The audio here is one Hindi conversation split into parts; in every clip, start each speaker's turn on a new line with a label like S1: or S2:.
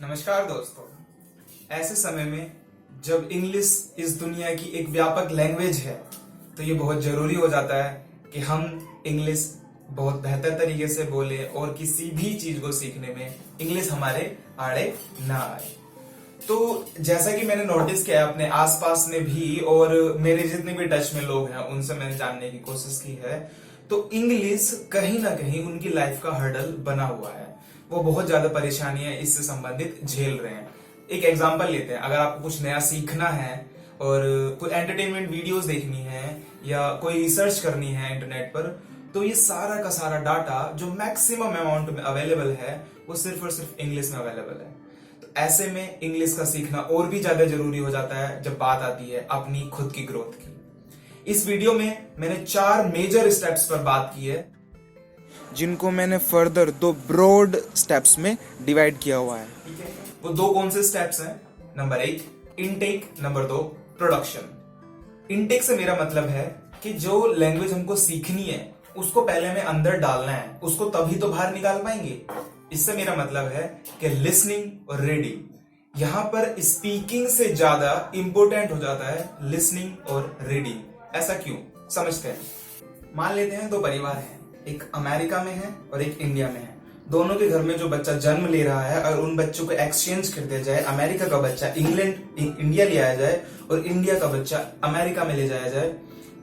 S1: नमस्कार दोस्तों। ऐसे समय में जब इंग्लिश इस दुनिया की एक व्यापक लैंग्वेज है तो ये बहुत जरूरी हो जाता है कि हम इंग्लिश बहुत बेहतर तरीके से बोले और किसी भी चीज को सीखने में इंग्लिश हमारे आड़े ना आए। तो जैसा कि मैंने नोटिस किया अपने आसपास में भी और मेरे जितने भी टच में लोग हैं उनसे मैंने जानने की कोशिश की है, तो इंग्लिश कहीं ना कहीं उनकी लाइफ का हर्डल बना हुआ है। वो बहुत ज्यादा परेशानियां इससे संबंधित झेल रहे हैं। एक एग्जांपल लेते हैं, अगर आपको कुछ नया सीखना है और कोई एंटरटेनमेंट वीडियोस देखनी है या कोई रिसर्च करनी है इंटरनेट पर, तो ये सारा का सारा डाटा जो मैक्सिमम अमाउंट में अवेलेबल है वो सिर्फ और सिर्फ इंग्लिश में अवेलेबल है। तो ऐसे में इंग्लिश का सीखना और भी ज्यादा जरूरी हो जाता है जब बात आती है अपनी खुद की ग्रोथ की। इस वीडियो में मैंने 4 मेजर स्टेप्स पर बात की है, जिनको मैंने फर्दर 2 ब्रॉड स्टेप्स में डिवाइड किया हुआ है। ठीक है, वो 2 कौन से स्टेप्स हैं? Number 1 intake, number 2 production. Intake से मेरा मतलब है कि जो लैंग्वेज हमको सीखनी है उसको पहले हमें अंदर डालना है, उसको तभी तो बाहर निकाल पाएंगे। इससे मेरा मतलब है कि लिसनिंग और रीडिंग, यहां पर स्पीकिंग से ज्यादा इंपॉर्टेंट हो जाता है लिसनिंग और रीडिंग। ऐसा क्यों, समझते हैं। मान लेते हैं 2 परिवार हैं, एक अमेरिका में है और एक इंडिया में है। दोनों के घर में जो बच्चा जन्म ले रहा है, अगर उन बच्चों को एक्सचेंज कर दिया जाए, अमेरिका का बच्चा इंडिया ले आया जाए और इंडिया का बच्चा अमेरिका में ले जाया जाए,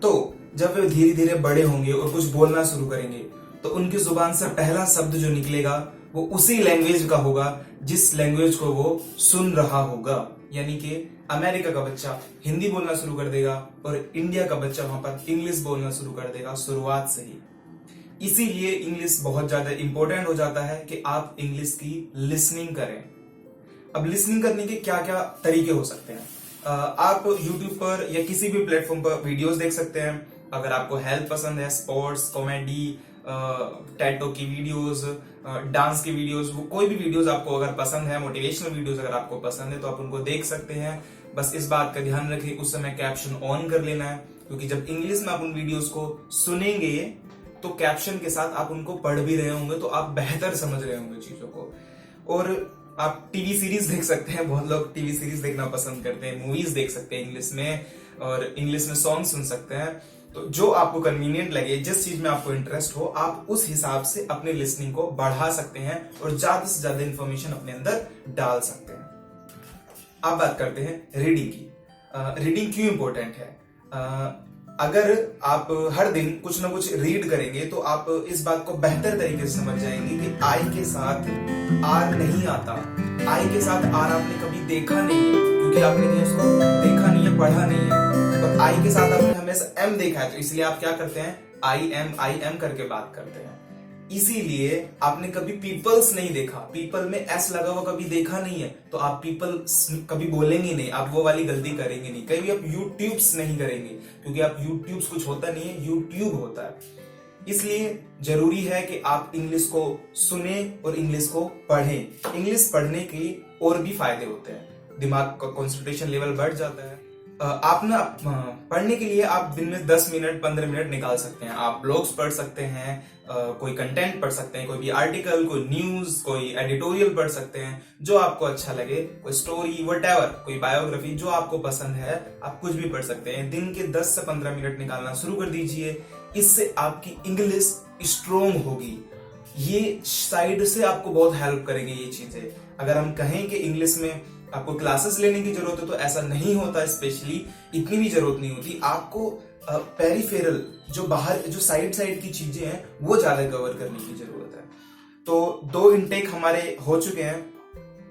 S1: तो जब वे धीरे धीरे बड़े होंगे और कुछ बोलना शुरू करेंगे तो उनकी जुबान से पहला शब्द जो निकलेगा वो उसी लैंग्वेज का होगा जिस लैंग्वेज को वो सुन रहा होगा। यानी कि अमेरिका का बच्चा हिंदी बोलना शुरू कर देगा और इंडिया का बच्चा वहां पर इंग्लिश बोलना शुरू कर देगा शुरुआत से ही। इसीलिए इंग्लिश बहुत ज्यादा इंपॉर्टेंट हो जाता है कि आप इंग्लिश की लिसनिंग करें। अब लिसनिंग करने के क्या क्या तरीके हो सकते हैं? आप YouTube पर या किसी भी प्लेटफॉर्म पर वीडियोस देख सकते हैं। अगर आपको हेल्थ पसंद है, स्पोर्ट्स, कॉमेडी, टैटो की वीडियोस, डांस की वीडियोस, वो कोई भी वीडियोस आपको अगर पसंद है, मोटिवेशनल वीडियोस अगर आपको पसंद है तो आप उनको देख सकते हैं। बस इस बात का ध्यान रखें उस समय कैप्शन ऑन कर लेना है, क्योंकि जब इंग्लिश में आप उन वीडियोस को सुनेंगे तो कैप्शन के साथ आप उनको पढ़ भी रहे होंगे तो आप बेहतर समझ रहे होंगे चीजों को। और आप टीवी सीरीज देख सकते हैं, बहुत लोग टीवी सीरीज देखना पसंद करते हैं, मूवीज देख सकते हैं इंग्लिश में और इंग्लिश में सॉन्ग सुन सकते हैं। तो जो आपको कन्वीनियंट लगे, जिस चीज में आपको इंटरेस्ट हो, आप उस हिसाब से अपने लिसनिंग को बढ़ा सकते हैं और ज्यादा से ज्यादा इंफॉर्मेशन अपने अंदर डाल सकते हैं। अब बात करते हैं रीडिंग की। रीडिंग क्यों इंपॉर्टेंट है? अगर आप हर दिन कुछ ना कुछ रीड करेंगे तो आप इस बात को बेहतर तरीके से समझ जाएंगे कि आई के साथ आर नहीं आता। आई के साथ आर आपने कभी देखा नहीं है, क्योंकि आपने उसको देखा नहीं है, पढ़ा नहीं है। और आई के साथ आपने हमेशा एम देखा है, तो इसलिए आप क्या करते हैं, आई एम करके बात करते हैं। इसीलिए आपने कभी पीपल्स नहीं देखा, पीपल में एस लगा हुआ कभी देखा नहीं है, तो आप पीपल कभी बोलेंगे नहीं, आप वो वाली गलती करेंगे नहीं। कभी आप यूट्यूब्स नहीं करेंगे, क्योंकि आप यूट्यूब्स कुछ होता नहीं है, यूट्यूब होता है। इसलिए जरूरी है कि आप इंग्लिश को सुने और इंग्लिश को पढ़ें। इंग्लिश पढ़ने के और भी फायदे होते हैं, दिमाग का कंसंट्रेशन लेवल बढ़ जाता है। आप ना पढ़ने के लिए आप दिन में 10 मिनट 15 मिनट निकाल सकते हैं। आप ब्लॉग्स पढ़ सकते हैं, कोई कंटेंट पढ़ सकते हैं, कोई भी आर्टिकल, कोई न्यूज, कोई एडिटोरियल पढ़ सकते हैं, जो आपको अच्छा लगे, कोई स्टोरी, व्हाटएवर, कोई बायोग्राफी, जो आपको पसंद है आप कुछ भी पढ़ सकते हैं। दिन के 10 से 15 मिनट निकालना शुरू कर दीजिए, इससे आपकी इंग्लिश स्ट्रोंग होगी। ये साइड से आपको बहुत हेल्प करेगी ये चीजें। अगर हम कहें कि इंग्लिश में आपको क्लासेस लेने की जरूरत है तो ऐसा नहीं होता, स्पेशली इतनी भी जरूरत नहीं होती। आपको पेरिफेरल, जो बाहर जो साइड की चीजें हैं वो ज्यादा कवर करने की जरूरत है। तो 2 इनटेक हमारे हो चुके हैं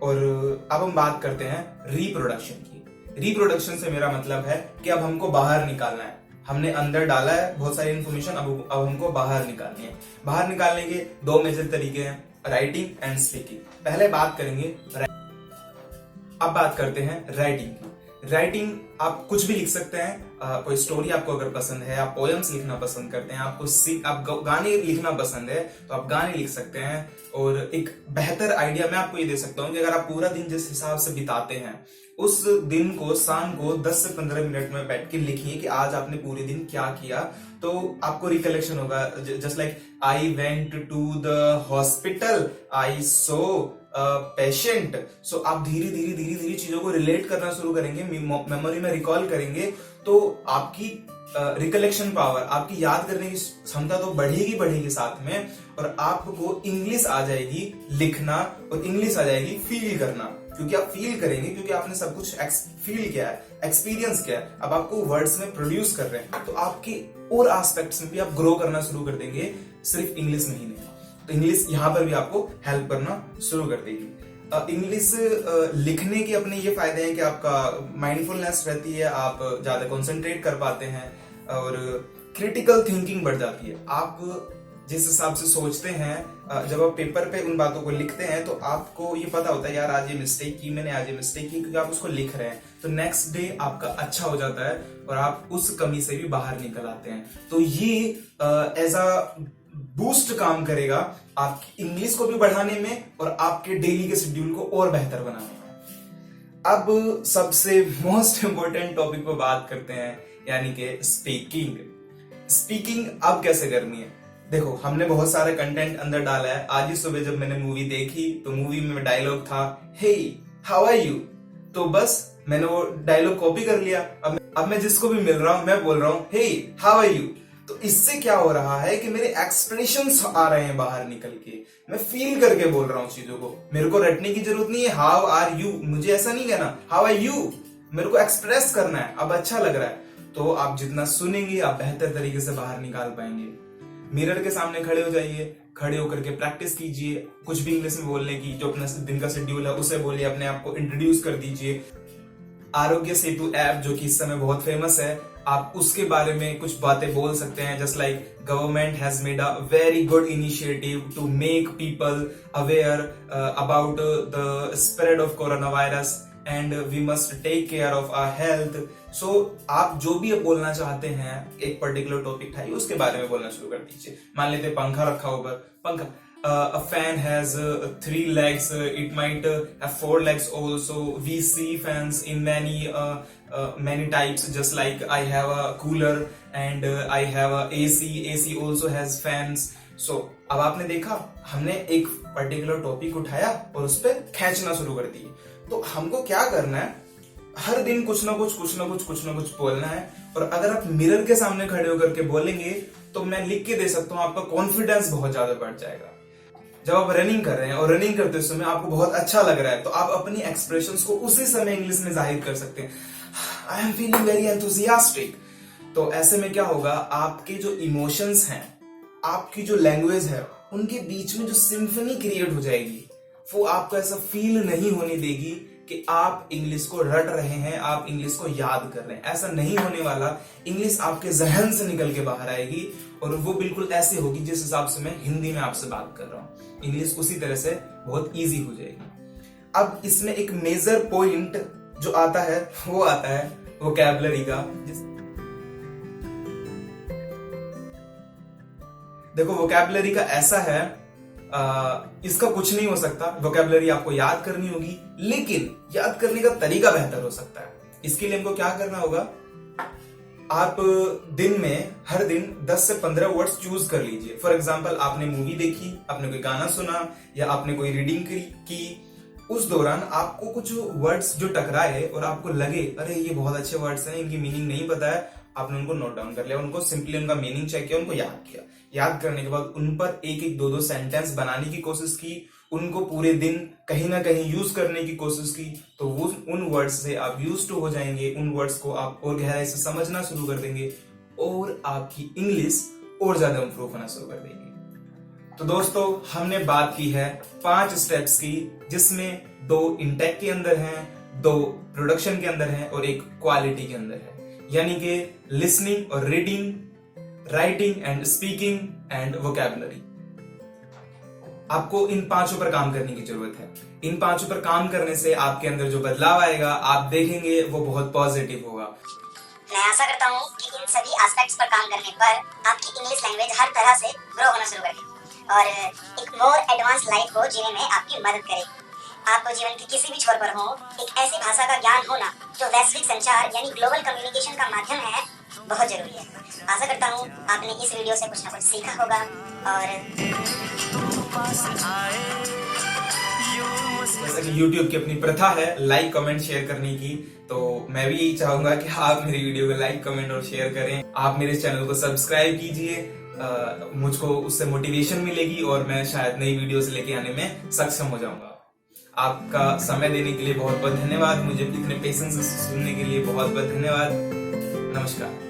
S1: और अब हम बात करते हैं रिप्रोडक्शन की। रिप्रोडक्शन से मेरा मतलब है कि अब हमको बाहर निकालना है। हमने अंदर डाला है बहुत सारी इंफॉर्मेशन, अब हमको बाहर निकालनी है। बाहर निकालने के 2 मेजर तरीके हैं, राइटिंग एंड स्पीकिंग। पहले बात करेंगे, अब बात करते हैं राइटिंग की। राइटिंग आप कुछ भी लिख सकते हैं। कोई स्टोरी आपको अगर पसंद है, आप पोएम्स लिखना पसंद करते हैं, आप गाने लिखना पसंद है तो आप गाने लिख सकते हैं। और एक बेहतर आइडिया मैं आपको ये दे सकता हूँ कि अगर आप पूरा दिन जिस हिसाब से बिताते हैं, उस दिन को शाम को 10 से 15 मिनट में बैठ के लिखिए कि आज आपने पूरे दिन क्या किया तो आपको रिकलेक्शन होगा, just like I went to the hospital, I saw patient. So आप धीरे धीरे धीरे धीरे चीजों को रिलेट करना शुरू करेंगे, मेमोरी में रिकॉल करेंगे, तो आपकी रिकलेक्शन पावर, आपकी याद करने की क्षमता तो बढ़ेगी बढ़ेगी साथ में, और आपको इंग्लिश आ जाएगी लिखना और इंग्लिश आ जाएगी फील करना, क्योंकि आप फील करेंगे, क्योंकि आपने सब कुछ फील किया है, एक्सपीरियंस किया है, अब आपको वर्ड्स में प्रोड्यूस कर रहे हैं, तो आपके और एस्पेक्ट्स में भी आप ग्रो करना शुरू कर देंगे, सिर्फ इंग्लिश में ही नहीं। तो इंग्लिश यहां पर भी आपको हेल्प करना शुरू कर देगी। इंग्लिश लिखने के अपने ये फायदे हैं कि आपका माइंडफुलनेस रहती है, आप ज्यादा कंसंट्रेट कर पाते हैं और क्रिटिकल थिंकिंग बढ़ जाती है। आप जिस हिसाब से सोचते हैं, जब आप पेपर पे उन बातों को लिखते हैं तो आपको ये पता होता है यार आज ये मिस्टेक की मैंने, आज ये मिस्टेक की, क्योंकि आप उसको लिख रहे हैं, तो नेक्स्ट डे आपका अच्छा हो जाता है और आप उस कमी से भी बाहर निकल आते हैं। तो ये एज अ बूस्ट काम करेगा आपकी इंग्लिश को भी बढ़ाने में और आपके डेली के शेड्यूल को और बेहतर बनाने में। अब सबसे मोस्ट इंपोर्टेंट टॉपिक पर बात करते हैं, यानी कि स्पीकिंग। स्पीकिंग अब कैसे करनी है? देखो, हमने बहुत सारा कंटेंट अंदर डाला है। आज ही सुबह जब मैंने मूवी देखी तो मूवी में डायलॉग था हे हाउ आर यू, तो बस मैंने वो डायलॉग कॉपी कर लिया। अब मैं जिसको भी मिल रहा हूं मैं बोल रहा हूं हे हाउ आर यू। तो इससे क्या हो रहा है कि मेरे एक्सप्रेशंस आ रहे हैं बाहर निकल के, मैं फील करके बोल रहा हूं चीजों को। मेरे को रटने की जरूरत नहीं है हाउ आर यू, मुझे ऐसा नहीं कहना हाउ आर यू, मेरे को एक्सप्रेस करना है। अब अच्छा लग रहा है तो आप जितना सुनेंगे आप बेहतर तरीके से बाहर निकाल पाएंगे। मिरर के सामने खड़े हो जाइए, खड़े होकर के प्रैक्टिस कीजिए कुछ भी इंग्लिश में बोलने की, जो अपना दिन का शेड्यूल है उसे बोलिए, अपने आप को इंट्रोड्यूस कर दीजिए। आरोग्य सेतु ऐप जो कि इस समय बहुत फेमस है, आप उसके बारे में कुछ बातें बोल सकते हैं, just like government has made a very good initiative to make people aware about the spread of corona virus and we must take care of our health. So आप जो भी बोलना चाहते हैं, एक पर्टिकुलर टॉपिक उठाइए, उसके बारे में बोलना शुरू कर दीजिए। मान लेते पंखा रखा ऊपर, पंखा a fan has 3 legs, it might have 4 legs also. We see fans in many types, just like I have a cooler and I have a AC also has fans. So अब आपने देखा, हमने एक पर्टिकुलर टॉपिक उठाया और उस पर खींचना शुरू कर दिए। तो हमको क्या करना है, हर दिन कुछ ना कुछ बोलना है। और अगर आप मिरर के सामने खड़े होकर के बोलेंगे तो मैं लिख के दे सकता हूं, आपका कॉन्फिडेंस बहुत ज्यादा बढ़ जाएगा। जब आप रनिंग कर रहे हैं और रनिंग करते समय आपको बहुत अच्छा लग रहा है, तो आप अपनी एक्सप्रेशंस को उसी समय इंग्लिश में जाहिर कर सकते हैं, I am feeling very enthusiastic. तो ऐसे में क्या होगा, आपके जो इमोशंस हैं, आपकी जो लैंग्वेज है, उनके बीच में जो सिम्फनी क्रिएट हो जाएगी, वो आपको ऐसा फील नहीं होने देगी कि आप इंग्लिश को रट रहे हैं, आप इंग्लिश को याद कर रहे हैं। ऐसा नहीं होने वाला। इंग्लिश आपके जहन से निकल के बाहर आएगी और वो बिल्कुल ऐसे होगी जिस हिसाब से मैं हिंदी में आपसे बात कर रहा हूं। इंग्लिश उसी तरह से बहुत इजी हो जाएगी। अब इसमें एक मेजर पॉइंट जो आता है वो आता है वोकैबुलरी का। देखो, वोकैबुलरी का ऐसा है, इसका कुछ नहीं हो सकता। वोकैबुलरी आपको याद करनी होगी, लेकिन याद करने का तरीका बेहतर हो सकता है। इसके लिए हमको क्या करना होगा, आप दिन में हर दिन 10 से 15 वर्ड्स चूज कर लीजिए। फॉर एग्जाम्पल, आपने मूवी देखी, आपने कोई गाना सुना या आपने कोई रीडिंग की, उस दौरान आपको कुछ वर्ड्स जो टकराए और आपको लगे अरे ये बहुत अच्छे वर्ड्स हैं, इनकी मीनिंग नहीं पता है, आपने उनको नोट डाउन कर लिया, उनको सिंपली उनका मीनिंग चेक किया, उनको याद किया। याद करने के बाद उन पर एक एक दो सेंटेंस बनाने की कोशिश की, उनको पूरे दिन कहीं ना कहीं यूज करने की कोशिश की, तो वो उन वर्ड्स से आप यूज टू हो जाएंगे। उन वर्ड्स को आप और गहराई से समझना शुरू कर देंगे और आपकी इंग्लिश और ज्यादा इंप्रूव होना शुरू कर देगी। तो दोस्तों, हमने बात की है 5 स्टेप्स की, जिसमें 2 इंटेक के अंदर हैं, 2 प्रोडक्शन के अंदर हैं और 1 क्वालिटी के अंदर है, यानी कि लिसनिंग और reading, writing and speaking and vocabulary. आपको इन 5 पर काम करने की जरूरत है। इन 5 पर काम करने से आपके अंदर जो बदलाव आएगा आप देखेंगे वो बहुत पॉजिटिव होगा।
S2: मैं आशा करता हूँ कि इन सभी एस्पेक्ट्स पर काम करने पर आपकी इंग्लिश लैंग्वेज हर तरह से ग्रो होना शुरू करेगी और एक मोर एडवांस लाइफ को जीने में आपकी मदद करेगी। आपको जीवन के किसी भी छोर पर हो, एक ऐसी भाषा का ज्ञान होना जो वैश्विक संचार यानी ग्लोबल कम्युनिकेशन का माध्यम है, बहुत जरूरी है। आशा करता हूँ आपने इस वीडियो से कुछ ना कुछ सीखा होगा और
S1: जैसा कि YouTube की अपनी प्रथा है लाइक कमेंट शेयर करने की, तो मैं भी यही चाहूंगा कि आप मेरी वीडियो को लाइक कमेंट और शेयर करें। आप मेरे चैनल को सब्सक्राइब कीजिए, मुझको उससे मोटिवेशन मिलेगी और मैं शायद नई वीडियोस लेके आने में सक्षम हो जाऊंगा। आपका समय देने के लिए बहुत बहुत धन्यवाद। मुझे इतने पेशेंस से सुनने के लिए बहुत बहुत धन्यवाद। नमस्कार।